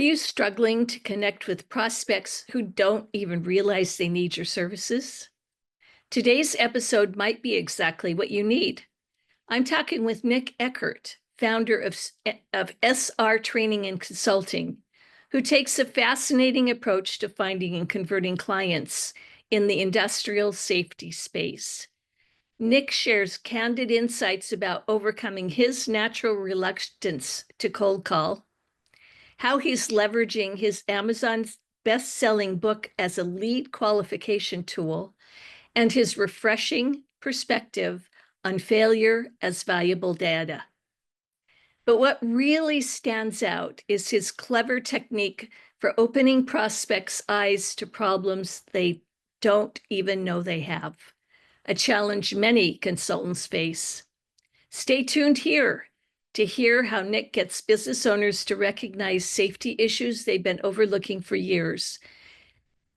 you struggling to connect with prospects who don't even realize they need your services? Today's episode might be exactly what you need. I'm talking with Nick Eckert, founder of SR Training and Consulting, who takes a fascinating approach to finding and converting clients in the industrial safety space. Nick shares candid insights about overcoming his natural reluctance to cold call, how he's leveraging his Amazon best-selling book as a lead qualification tool, and his refreshing perspective on failure as valuable data. But what really stands out is his clever technique for opening prospects' eyes to problems they don't even know they have, a challenge many consultants face. Stay tuned here to hear how Nick gets business owners to recognize safety issues they've been overlooking for years,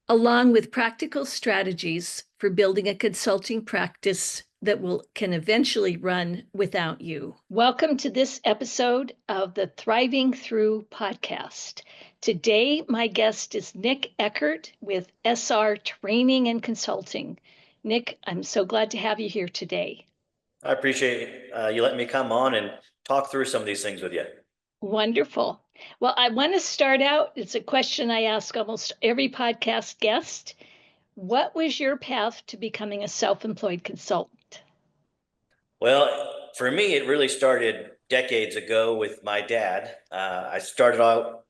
along with practical strategies for building a consulting practice that can eventually run without you. Welcome to this episode of the Thriving Through podcast. Today, my guest is Nick Eckert with SR Training and Consulting. Nick, I'm so glad to have you here today. I appreciate you letting me come on and talk through some of these things with you. Wonderful. Well, I want to start out. It's a question I ask almost every podcast guest. What was your path to becoming a self-employed consultant? Well, for me, it really started decades ago with my dad. I started out,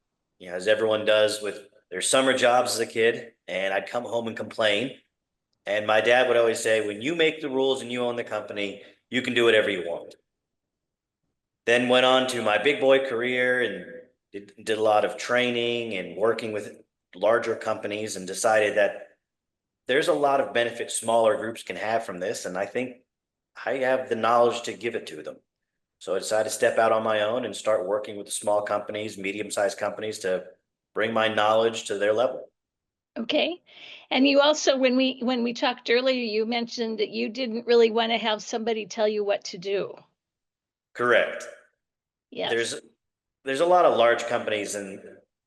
as everyone does, with their summer jobs as a kid, and I'd come home and complain. And my dad would always say, when you make the rules and you own the company, you can do whatever you want. Then went on to my big boy career and did a lot of training and working with larger companies, and decided that there's a lot of benefits smaller groups can have from this. And I think I have the knowledge to give it to them. So I decided to step out on my own and start working with the small companies, medium-sized companies, to bring my knowledge to their level. Okay. And you also, when we talked earlier, you mentioned that you didn't really want to have somebody tell you what to do. Correct. Yes. There's a lot of large companies, and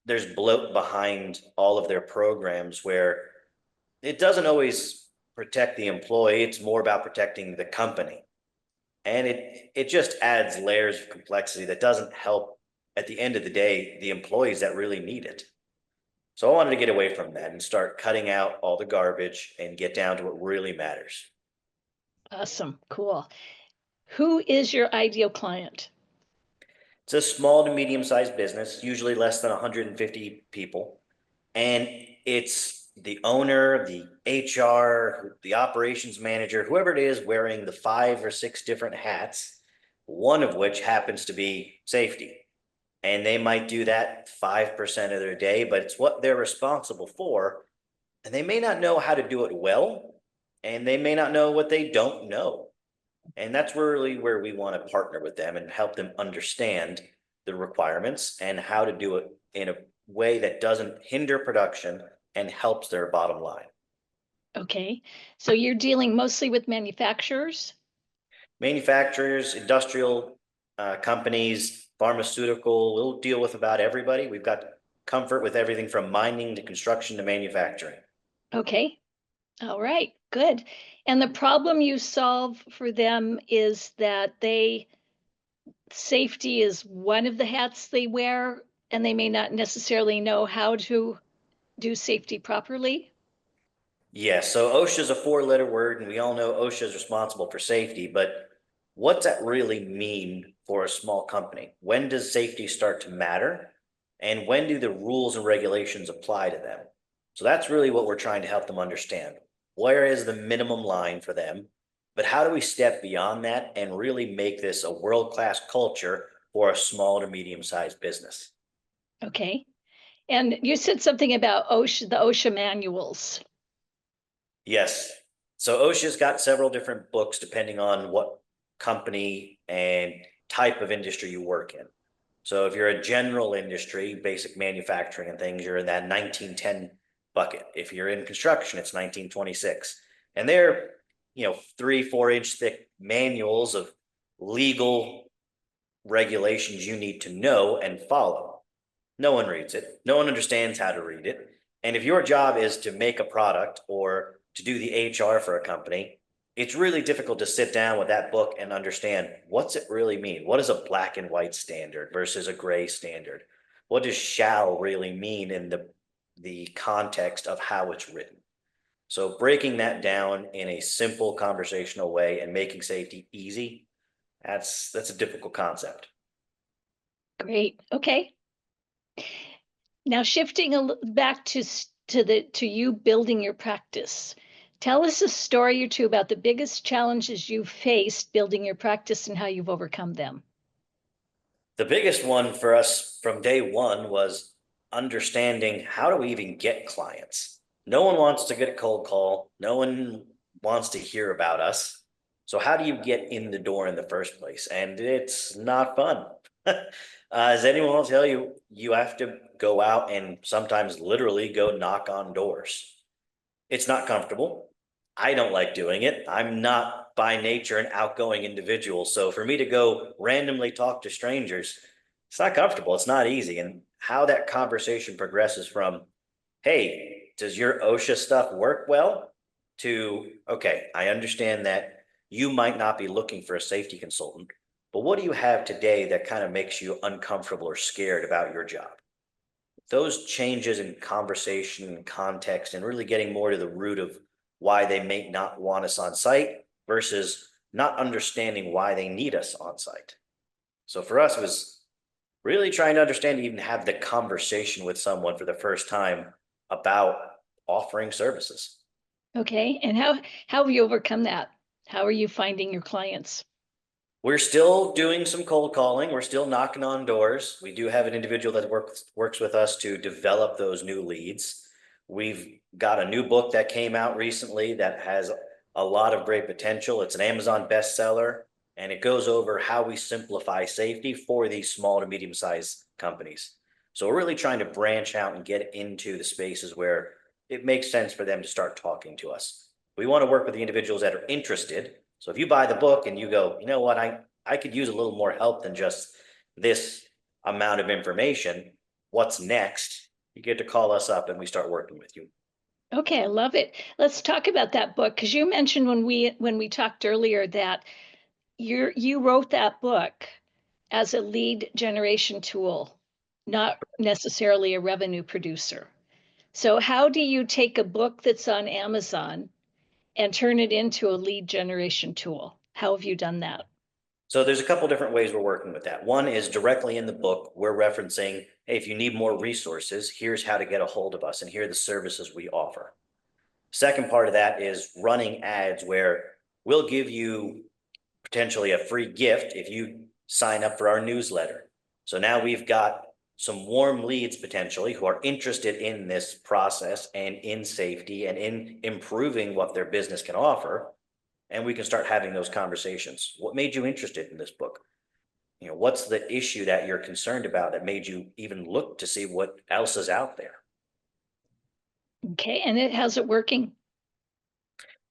there's bloat behind all of their programs where it doesn't always protect the employee. It's more about protecting the company. And it just adds layers of complexity that doesn't help, at the end of the day, the employees that really need it. So I wanted to get away from that and start cutting out all the garbage and get down to what really matters. Awesome. Cool. Who is your ideal client? It's a small to medium-sized business, usually less than 150 people. And it's the owner, the HR, the operations manager, whoever it is, wearing the 5 or 6 different hats, one of which happens to be safety. And they might do that 5% of their day, but it's what they're responsible for. And they may not know how to do it well, and they may not know what they don't know. And that's really where we want to partner with them and help them understand the requirements and how to do it in a way that doesn't hinder production and helps their bottom line. Okay. So you're dealing mostly with manufacturers? Manufacturers, industrial companies, pharmaceutical, we'll deal with about everybody. We've got comfort with everything from mining to construction to manufacturing. Okay. All right. Good. And the problem you solve for them is that safety is one of the hats they wear, and they may not necessarily know how to do safety properly. Yes, so OSHA is a 4-letter word, and we all know OSHA is responsible for safety, but what's that really mean for a small company? When does safety start to matter? And when do the rules and regulations apply to them? So that's really what we're trying to help them understand. Where is the minimum line for them? But how do we step beyond that and really make this a world-class culture for a small to medium-sized business? Okay. And you said something about OSHA, the OSHA manuals. Yes. So OSHA's got several different books depending on what company and type of industry you work in. So if you're a general industry, basic manufacturing and things, you're in that 1910 bucket. If you're in construction, it's 1926. And they're, 3-4 inch thick manuals of legal regulations you need to know and follow. No one reads it. No one understands how to read it. And if your job is to make a product or to do the HR for a company, it's really difficult to sit down with that book and understand what's it really mean? What is a black and white standard versus a gray standard? What does shall really mean in the context of how it's written? So breaking that down in a simple conversational way and making safety easy, that's a difficult concept. Great. Okay. Now shifting back to you building your practice. Tell us a story or two about the biggest challenges you've faced building your practice and how you've overcome them. The biggest one for us from day one was understanding how do we even get clients? No one wants to get a cold call. No one wants to hear about us. So how do you get in the door in the first place? And it's not fun. As anyone will tell you, you have to go out and sometimes literally go knock on doors. It's not comfortable. I don't like doing it. I'm not by nature an outgoing individual. So for me to go randomly talk to strangers, it's not comfortable. It's not easy. And how that conversation progresses from, hey, does your OSHA stuff work well? To, okay, I understand that you might not be looking for a safety consultant, but what do you have today that kind of makes you uncomfortable or scared about your job? Those changes in conversation and context and really getting more to the root of why they may not want us on site versus not understanding why they need us on site. So for us, it was really trying to understand, even have the conversation with someone for the first time about offering services. Okay. And how have you overcome that? How are you finding your clients? We're still doing some cold calling. We're still knocking on doors. We do have an individual that works with us to develop those new leads. We've got a new book that came out recently that has a lot of great potential. It's an Amazon bestseller, and it goes over how we simplify safety for these small to medium-sized companies. So we're really trying to branch out and get into the spaces where it makes sense for them to start talking to us. We want to work with the individuals that are interested. So if you buy the book and you go, you know what, I could use a little more help than just this amount of information. What's next? You get to call us up and we start working with you. Okay, I love it. Let's talk about that book because you mentioned when we talked earlier that you wrote that book as a lead generation tool, not necessarily a revenue producer. So how do you take a book that's on Amazon and turn it into a lead generation tool? How have you done that? So there's a couple different ways we're working with that. One is directly in the book, we're referencing, hey, if you need more resources, here's how to get a hold of us and here are the services we offer. Second part of that is running ads where we'll give you potentially a free gift if you sign up for our newsletter. So now we've got some warm leads potentially who are interested in this process and in safety and in improving what their business can offer. And we can start having those conversations. What made you interested in this book? You know, what's the issue that you're concerned about that made you even look to see what else is out there? Okay, and how's it working?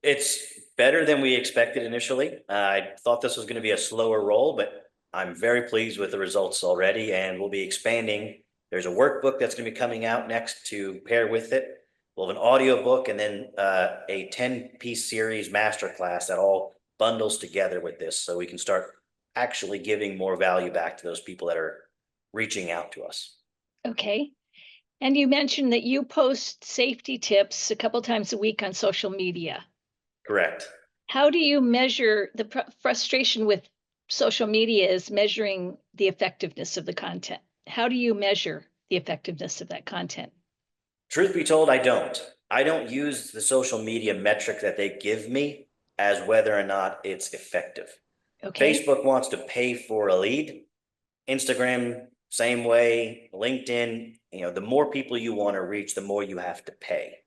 It's better than we expected initially. I thought this was going to be a slower roll, but I'm very pleased with the results already, and we'll be expanding. There's a workbook that's going to be coming out next to pair with it. We'll have an audio book and then a 10-piece series masterclass that all bundles together with this so we can start actually giving more value back to those people that are reaching out to us. Okay. And you mentioned that you post safety tips a couple times a week on social media. Correct. How do you measure the frustration with social media is measuring the effectiveness of the content? How do you measure the effectiveness of that content? Truth be told, I don't. I don't use the social media metric that they give me as whether or not it's effective. Okay. Facebook wants to pay for a lead. Instagram, same way. LinkedIn, the more people you want to reach, the more you have to pay.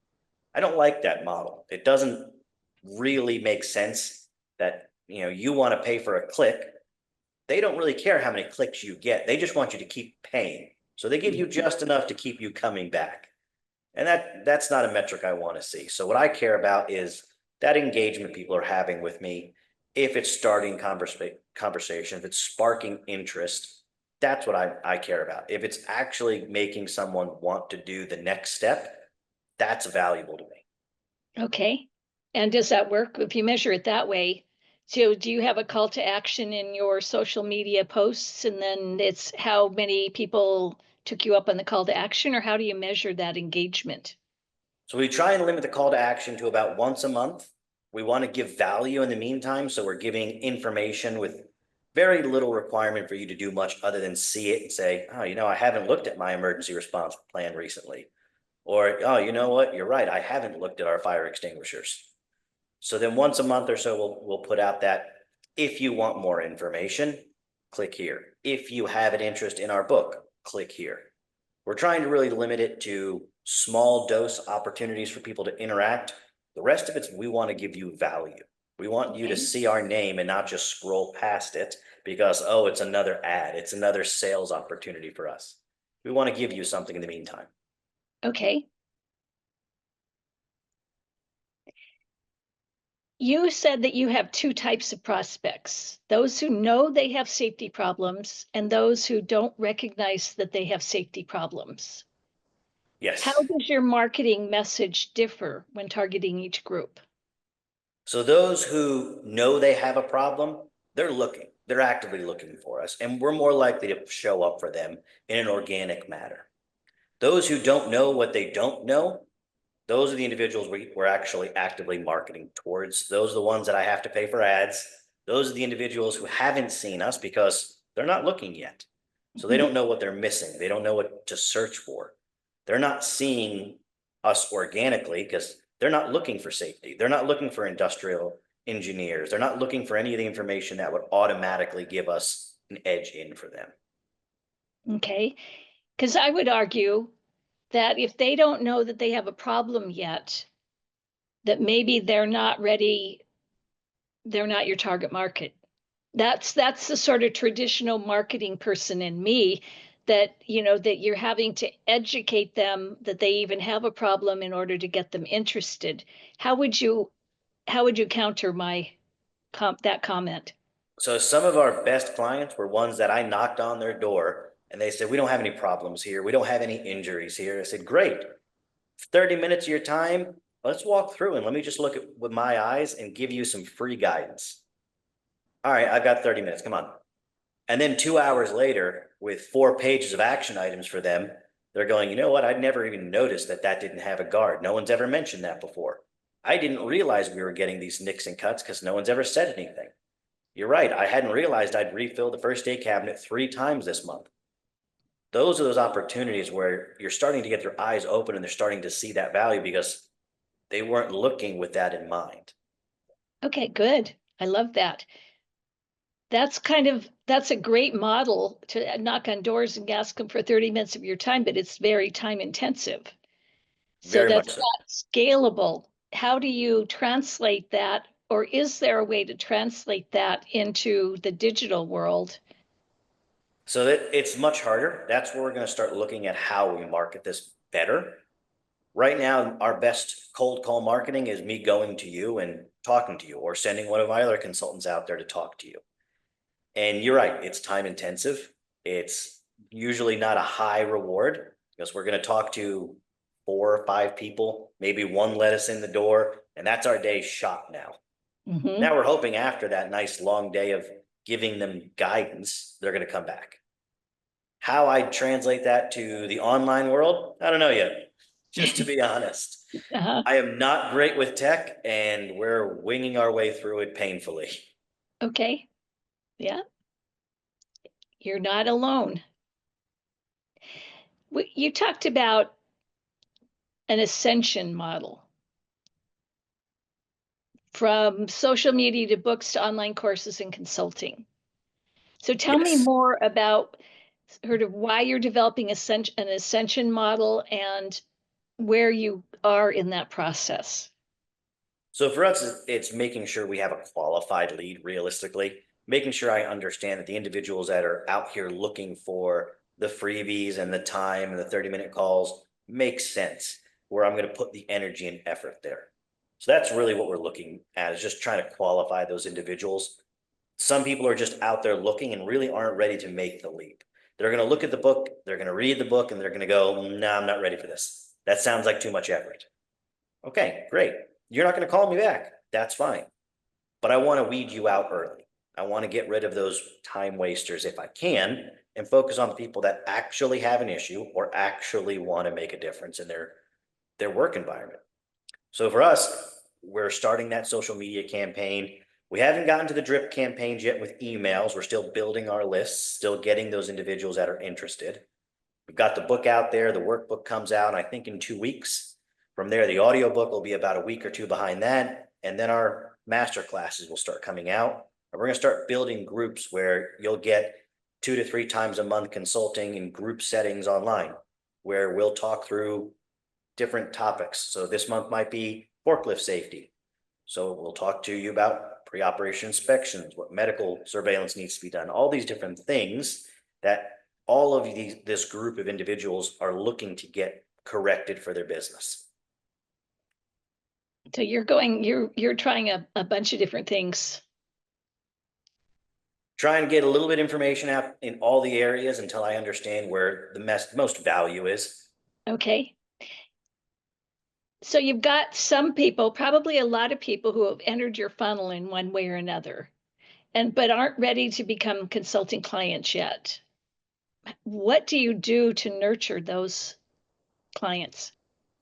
I don't like that model. It doesn't really make sense that, you want to pay for a click. They don't really care how many clicks you get. They just want you to keep paying. So they give you just enough to keep you coming back. And that's not a metric I want to see. So what I care about is that engagement people are having with me. If it's starting conversation, if it's sparking interest, That's what I care about. If it's actually making someone want to do the next step, that's valuable to me. Okay. And does that work if you measure it that way? So do you have a call to action in your social media posts and then it's how many people took you up on the call to action, or how do you measure that engagement? So we try and limit the call to action to about once a month. We want to give value in the meantime. So we're giving information with very little requirement for you to do much other than see it and say, oh, I haven't looked at my emergency response plan recently. Or, oh, you know what? You're right. I haven't looked at our fire extinguishers. So then once a month or so, we'll put out that if you want more information, click here. If you have an interest in our book, click here. We're trying to really limit it to small dose opportunities for people to interact. The rest of it's we want to give you value. We want you to Okay. see our name and not just scroll past it because, oh, it's another ad. It's another sales opportunity for us. We want to give you something in the meantime. Okay. You said that you have two types of prospects, those who know they have safety problems and those who don't recognize that they have safety problems. How Yes. does your marketing message differ when targeting each group? So those who know they have a problem, they're looking, they're actively looking for us, and we're more likely to show up for them in an organic manner. Those who don't know what they don't know, those are the individuals we're actually actively marketing towards. Those are the ones that I have to pay for ads. Those are the individuals who haven't seen us because they're not looking yet. So they Mhm. don't know what they're missing. They don't know what to search for. They're not seeing us organically because they're not looking for safety. They're not looking for industrial engineers. They're not looking for any of the information that would automatically give us an edge in for them. Okay. Because I would argue that if they don't know that they have a problem yet, that maybe they're not ready, they're not your target market. That's the sort of traditional marketing person in me that, that you're having to educate them that they even have a problem in order to get them interested. How would you how would you counter that comment? So some of our best clients were ones that I knocked on their door and they said, we don't have any problems here. We don't have any injuries here. I said, great. 30 minutes of your time. Let's walk through and let me just look at with my eyes and give you some free guidance. All right, I've got 30 minutes. Come on. And then 2 hours later, with 4 pages of action items for them, they're going, you know what? I'd never even noticed that that didn't have a guard. No one's ever mentioned that before. I didn't realize we were getting these nicks and cuts because no one's ever said anything. You're right. I hadn't realized I'd refilled the first aid cabinet 3 times this month. Those are those opportunities where you're starting to get their eyes open and they're starting to see that value because they weren't looking with that in mind. Okay, good. I love that. That's a great model to knock on doors and ask them for 30 minutes of your time, but it's very time intensive. So Very that's much so. not scalable. How do you translate that, or is there a way to translate that into the digital world? So that it's much harder. That's where we're going to start looking at how we market this better. Right now, our best cold call marketing is me going to you and talking to you or sending one of my other consultants out there to talk to you. And you're right, it's time intensive. It's usually not a high reward because we're going to talk to 4 or 5 people, maybe one let us in the door, and that's our day shot now. Hmm. Now we're hoping after that nice long day of giving them guidance, they're going to come back. How I translate that to the online world, I don't know yet, just to be honest. Uh-huh. I am not great with tech and we're winging our way through it painfully. Okay. Yeah, you're not alone. You talked about an ascension model from social media to books to online courses and consulting. So tell me Yes. more about sort of why you're developing an ascension model and where you are in that process. So for us, it's making sure we have a qualified lead realistically, making sure I understand that the individuals that are out here looking for the freebies and the time and the 30-minute calls make sense, where I'm going to put the energy and effort there. So that's really what we're looking at, is just trying to qualify those individuals. Some people are just out there looking and really aren't ready to make the leap. They're going to look at the book, they're going to read the book, and they're going to go, no, I'm not ready for this. That sounds like too much effort. Okay, great. You're not going to call me back. That's fine. But I want to weed you out early. I want to get rid of those time wasters if I can and focus on the people that actually have an issue or actually want to make a difference in their work environment. So for us, we're starting that social media campaign. We haven't gotten to the drip campaigns yet with emails. We're still building our lists, still getting those individuals that are interested. We've got the book out there. The workbook comes out, I think, in 2 weeks. From there, the audiobook will be about a week or two behind that. And then our master classes will start coming out. And we're going to start building groups where you'll get 2 to 3 times a month consulting in group settings online, where we'll talk through different topics. So this month might be forklift safety. So we'll talk to you about pre-operation inspections, what medical surveillance needs to be done, all these different things that all of this group of individuals are looking to get corrected for their business. So you're trying a bunch of different things. Try and get a little bit of information out in all the areas until I understand where the most value is. Okay. So you've got some people, probably a lot of people who have entered your funnel in one way or another, but aren't ready to become consulting clients yet. What do you do to nurture those clients?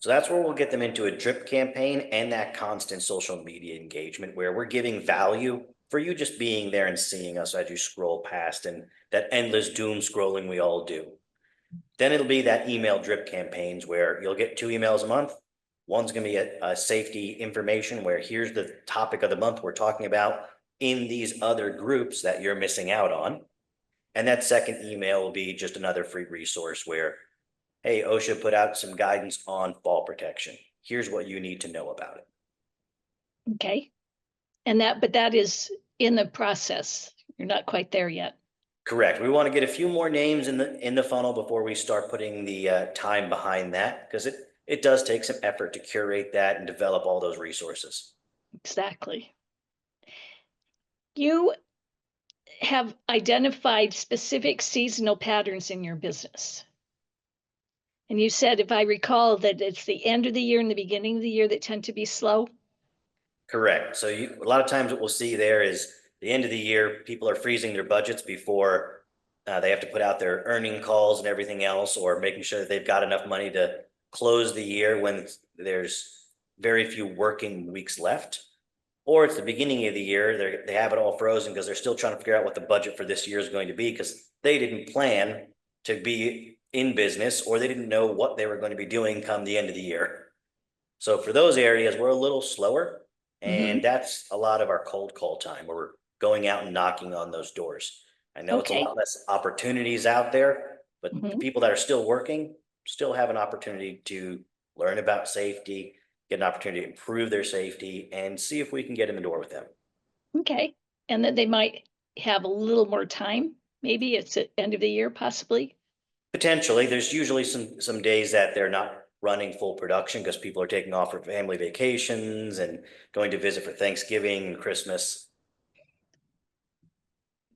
So that's where we'll get them into a drip campaign and that constant social media engagement where we're giving value for you just being there and seeing us as you scroll past and that endless doom scrolling we all do. Then it'll be that email drip campaigns where you'll get 2 emails a month. One's going to be a safety information where here's the topic of the month we're talking about in these other groups that you're missing out on. And that second email will be just another free resource where, hey, OSHA put out some guidance on fall protection. Here's what you need to know about it. Okay. But that is in the process. You're not quite there yet. Correct. We want to get a few more names in the funnel before we start putting the time behind that, because it does take some effort to curate that and develop all those resources. Exactly. You have identified specific seasonal patterns in your business. And you said, if I recall, that it's the end of the year and the beginning of the year that tend to be slow. Correct. So a lot of times what we'll see there is the end of the year, people are freezing their budgets before they have to put out their earning calls and everything else, or making sure that they've got enough money to close the year when there's very few working weeks left. Or it's the beginning of the year, they have it all frozen because they're still trying to figure out what the budget for this year is going to be because they didn't plan to be in business or they didn't know what they were going to be doing come the end of the year. So for those areas, we're a little slower. And that's a lot of our cold call time where we're going out and knocking on those doors. I know it's a lot less opportunities out there, but the people that are still working still have an opportunity to learn about safety, get an opportunity to improve their safety, and see if we can get in the door with them. Okay. And then they might have a little more time. Maybe it's at end of the year, possibly. Potentially, there's usually some days that they're not running full production because people are taking off for family vacations and going to visit for Thanksgiving and Christmas.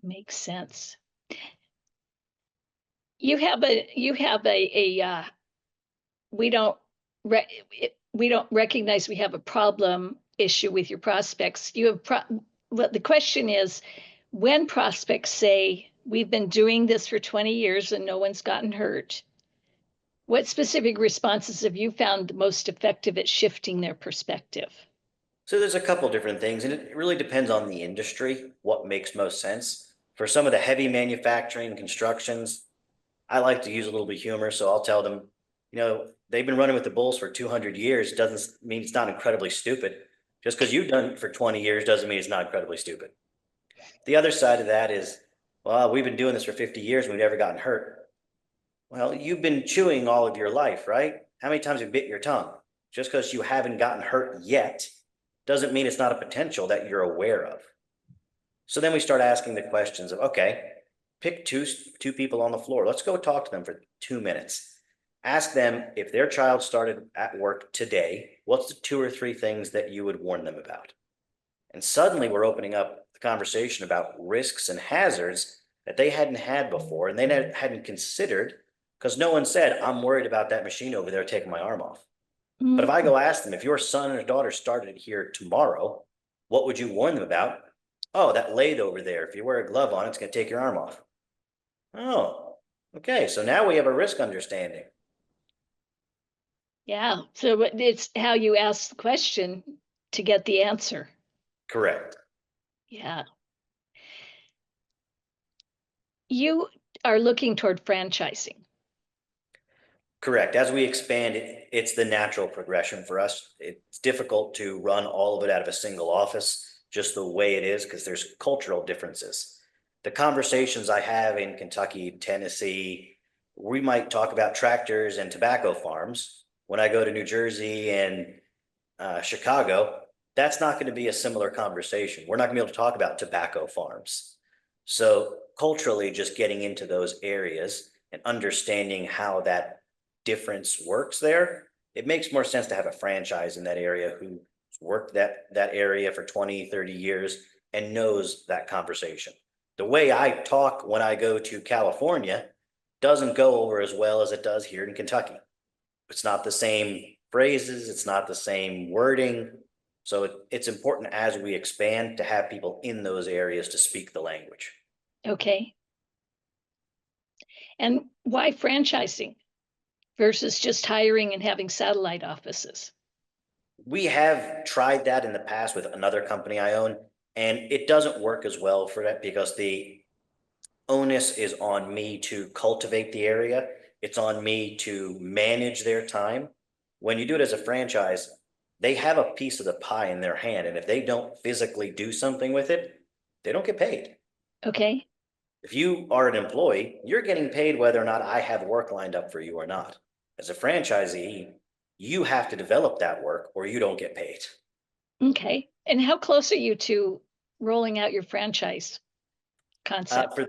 Makes sense. You have a we don't recognize we have a problem issue with your prospects. Well, the question is, when prospects say, we've been doing this for 20 years and no one's gotten hurt, what specific responses have you found most effective at shifting their perspective? So there's a couple different things, and it really depends on the industry, what makes most sense. For some of the heavy manufacturing constructions, I like to use a little bit of humor, so I'll tell them, they've been running with the bulls for 200 years. Doesn't mean it's not incredibly stupid. Just because you've done it for 20 years doesn't mean it's not incredibly stupid. The other side of that is, well, we've been doing this for 50 years and we've never gotten hurt. Well, you've been chewing all of your life, right? How many times have you bit your tongue? Just because you haven't gotten hurt yet doesn't mean it's not a potential that you're aware of. So then we start asking the questions of, okay, pick two people on the floor. Let's go talk to them for 2 minutes. Ask them if their child started at work today, what's the 2 or 3 things that you would warn them about? And suddenly we're opening up the conversation about risks and hazards that they hadn't had before and they hadn't considered, because no one said, I'm worried about that machine over there taking my arm off. But if I go ask them, if your son or daughter started here tomorrow, what would you warn them about? Oh, that lathe over there, if you wear a glove on, it's going to take your arm off. Oh, okay. So now we have a risk understanding. Yeah. So it's how you ask the question to get the answer. Correct. Yeah. You are looking toward franchising. Correct. As we expand, it's the natural progression for us. It's difficult to run all of it out of a single office, just the way it is, because there's cultural differences. The conversations I have in Kentucky, Tennessee, we might talk about tractors and tobacco farms. When I go to New Jersey and Chicago, that's not going to be a similar conversation. We're not going to be able to talk about tobacco farms. So culturally, just getting into those areas and understanding how that difference works there, it makes more sense to have a franchise in that area who's worked that area for 20, 30 years and knows that conversation. The way I talk when I go to California doesn't go over as well as it does here in Kentucky. It's not the same phrases, it's not the same wording. So it's important as we expand to have people in those areas to speak the language. Okay. And why franchising versus just hiring and having satellite offices? We have tried that in the past with another company I own, and it doesn't work as well for that because the onus is on me to cultivate the area. It's on me to manage their time. When you do it as a franchise, they have a piece of the pie in their hand, and if they don't physically do something with it, they don't get paid. Okay. If you are an employee, you're getting paid whether or not I have work lined up for you or not. As a franchisee, you have to develop that work or you don't get paid. Okay. And how close are you to rolling out your franchise concept?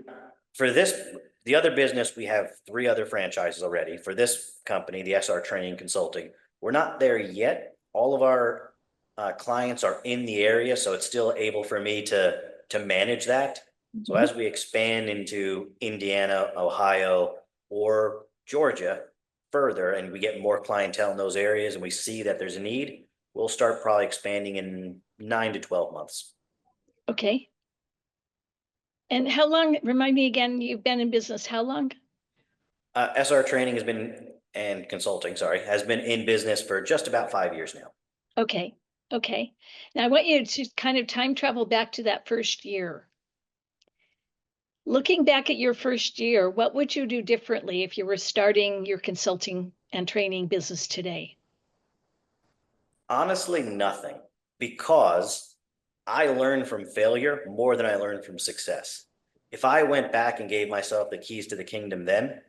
For this, the other business, we have 3 other franchises already. For this company, the SR Training Consulting, we're not there yet. All of our clients are in the area, so it's still able for me to manage that. So as we expand into Indiana, Ohio, or Georgia further, and we get more clientele in those areas and we see that there's a need, we'll start probably expanding in 9 to 12 months. Okay. And how long, remind me again, you've been in business how long? SR Training has been, and consulting, sorry, has been in business for just about 5 years now. Okay. Okay. Now I want you to kind of time travel back to that first year. Looking back at your first year, what would you do differently if you were starting your consulting and training business today? Honestly, nothing, because I learned from failure more than I learned from success. If I went back and gave myself the keys to the kingdom then,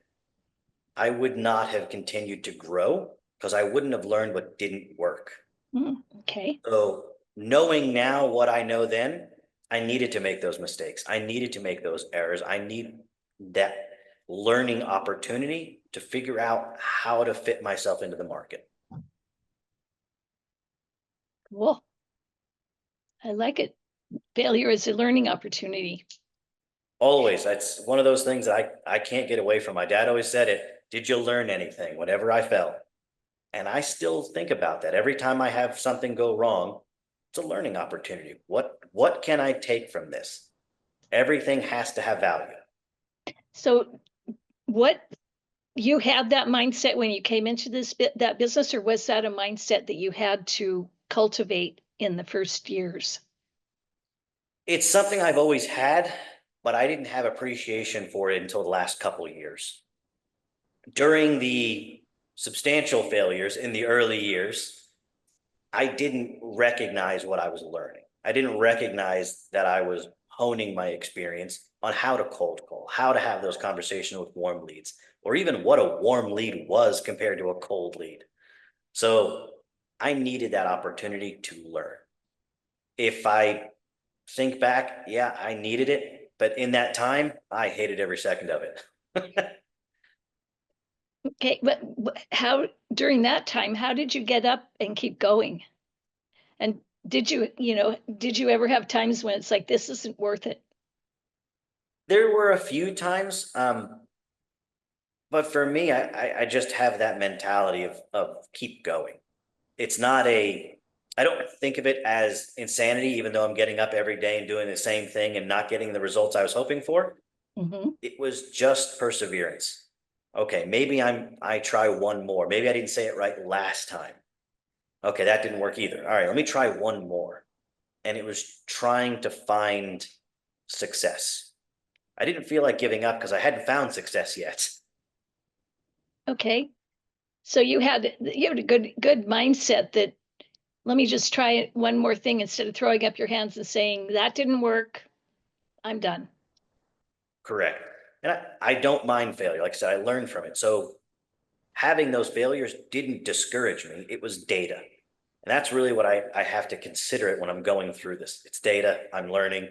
I would not have continued to grow because I wouldn't have learned what didn't work. Okay. So knowing now what I know then, I needed to make those mistakes. I needed to make those errors. I need that learning opportunity to figure out how to fit myself into the market. Cool. I like it. Failure is a learning opportunity. Always. That's one of those things that I can't get away from. My dad always said it. Did you learn anything whenever I fell? And I still think about that. Every time I have something go wrong, it's a learning opportunity. What can I take from this? Everything has to have value. So what you had that mindset when you came into that business, or was that a mindset that you had to cultivate in the first years? It's something I've always had, but I didn't have appreciation for it until the last couple of years. During the substantial failures in the early years, I didn't recognize what I was learning. I didn't recognize that I was honing my experience on how to cold call, how to have those conversations with warm leads, or even what a warm lead was compared to a cold lead. So I needed that opportunity to learn. If I think back, yeah, I needed it, but in that time, I hated every second of it. Okay, but how during that time, how did you get up and keep going? And did you ever have times when it's like, this isn't worth it? There were a few times, but for me, I just have that mentality of keep going. It's not I don't think of it as insanity, even though I'm getting up every day and doing the same thing and not getting the results I was hoping for. Mhm. It was just perseverance. Okay, maybe I try one more. Maybe I didn't say it right last time. Okay, that didn't work either. All right, let me try one more. And it was trying to find success. I didn't feel like giving up because I hadn't found success yet. Okay. So you had a good mindset that let me just try it one more thing instead of throwing up your hands and saying that didn't work. I'm done. Correct. And I don't mind failure. Like I said, I learned from it. So having those failures didn't discourage me. It was data. And that's really what I have to consider it when I'm going through this. It's data. I'm learning.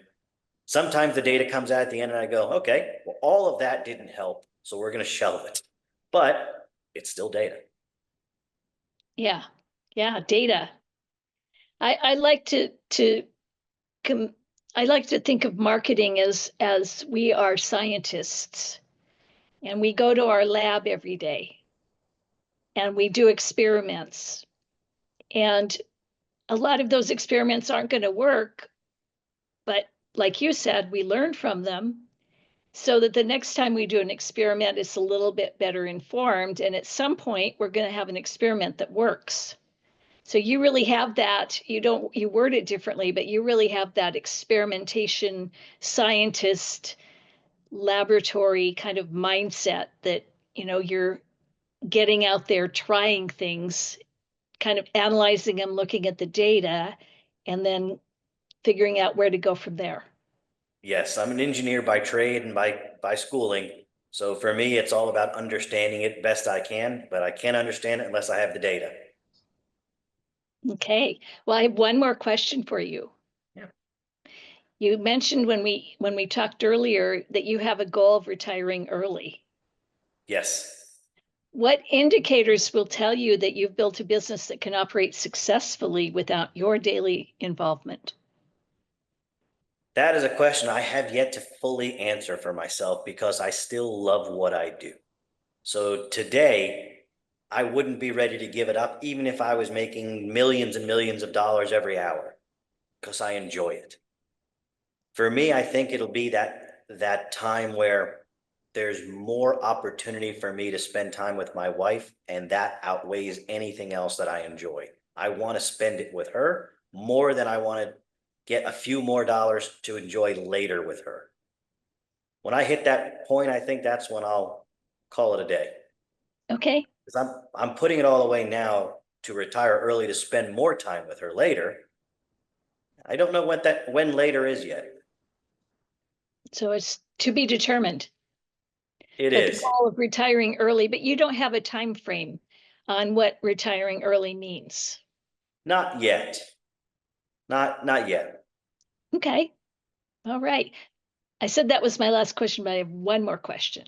Sometimes the data comes out at the end and I go, okay, well, all of that didn't help. So we're going to shelve it. But it's still data. Yeah. Yeah. Data. I like to com- I like to think of marketing as we are scientists and we go to our lab every day and we do experiments. And a lot of those experiments aren't going to work, but like you said, we learn from them so that the next time we do an experiment, it's a little bit better informed. And at some point, we're going to have an experiment that works. So you really have that. You word it differently, but you really have that experimentation scientist laboratory kind of mindset that, you're getting out there, trying things, kind of analyzing them, looking at the data, and then figuring out where to go from there. Yes, I'm an engineer by trade and by schooling. So for me, it's all about understanding it best I can, but I can't understand it unless I have the data. Okay. Well, I have one more question for you. Yeah. You mentioned when we talked earlier that you have a goal of retiring early. Yes. What indicators will tell you that you've built a business that can operate successfully without your daily involvement? That is a question I have yet to fully answer for myself because I still love what I do. So today, I wouldn't be ready to give it up, even if I was making millions and millions of dollars every hour, because I enjoy it. For me, I think it'll be that time where there's more opportunity for me to spend time with my wife, and that outweighs anything else that I enjoy. I want to spend it with her more than I want to get a few more dollars to enjoy later with her. When I hit that point, I think that's when I'll call it a day. Okay. Because I'm putting it all away now to retire early to spend more time with her later. I don't know when later is yet. So it's to be determined, It but the is. goal of retiring early, but you don't have a time frame on what retiring early means. Not yet. Not yet. Okay. All right. I said that was my last question, but I have one more question.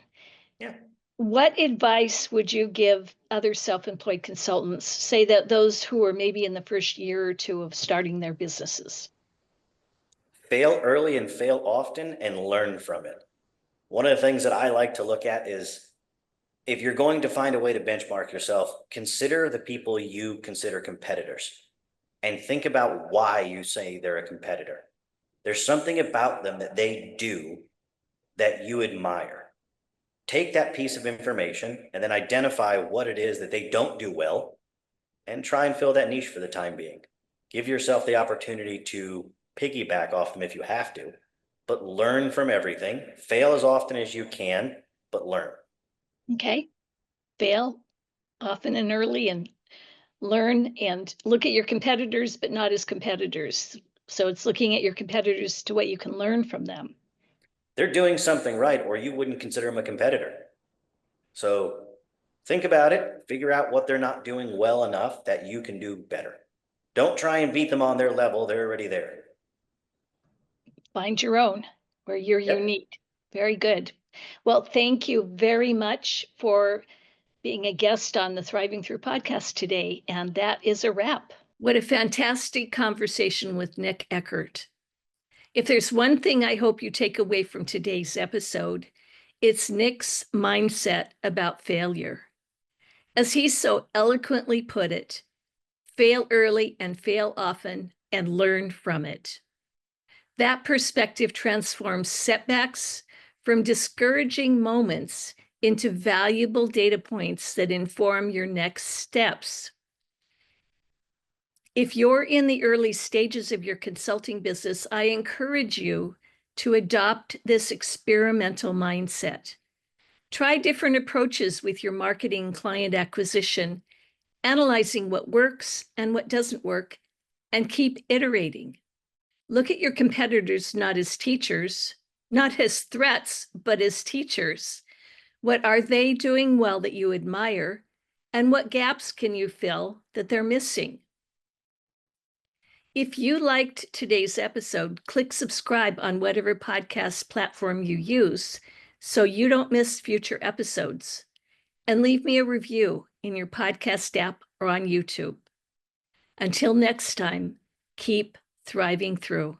Yeah. What advice would you give other self-employed consultants, say that those who are maybe in the first year or two of starting their businesses? Fail early and fail often and learn from it. One of the things that I like to look at is if you're going to find a way to benchmark yourself, consider the people you consider competitors and think about why you say they're a competitor. There's something about them that they do that you admire. Take that piece of information and then identify what it is that they don't do well and try and fill that niche for the time being. Give yourself the opportunity to piggyback off them if you have to, but learn from everything. Fail as often as you can, but learn. Okay. Fail often and early and learn and look at your competitors, but not as competitors. So it's looking at your competitors to what you can learn from them. They're doing something right, or you wouldn't consider them a competitor. So think about it, figure out what they're not doing well enough that you can do better. Don't try and beat them on their level, they're already there. Find your own where you're Yep. unique. Very good. Well, thank you very much for being a guest on the Thriving Through podcast today. And that is a wrap. What a fantastic conversation with Nick Eckert. If there's one thing I hope you take away from today's episode, it's Nick's mindset about failure. As he so eloquently put it, fail early and fail often and learn from it. That perspective transforms setbacks from discouraging moments into valuable data points that inform your next steps. If you're in the early stages of your consulting business, I encourage you to adopt this experimental mindset. Try different approaches with your marketing client acquisition, analyzing what works and what doesn't work, and keep iterating. Look at your competitors not as teachers, not as threats, but as teachers. What are they doing well that you admire? And what gaps can you fill that they're missing? If you liked today's episode, click subscribe on whatever podcast platform you use so you don't miss future episodes. And leave me a review in your podcast app or on YouTube. Until next time, keep thriving through.